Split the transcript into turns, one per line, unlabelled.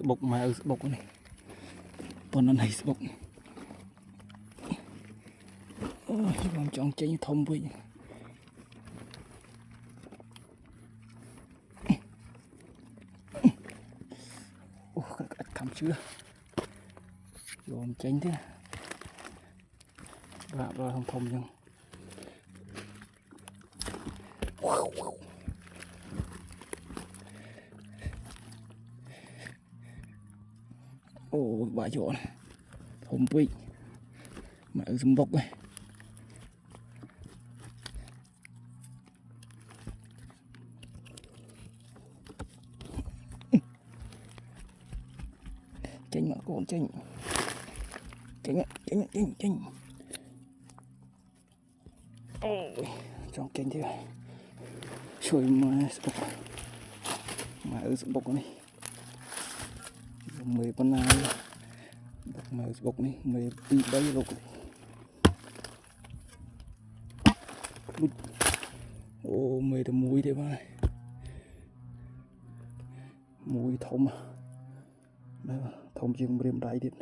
bốc mà bốc này còn nó này bốc làm chọn chén thông với cầm chưa dồn chén thế rồi không thông nhưng ôi bà chỗ này thông với mà ở bốc này chanh mà con chanh ôi trong chanh thế trời mà ở bốc này mười con nào mà bốc này mười tí bay bốc ô mười tờ muối thế mà muối thông thông chừng mềm đại điện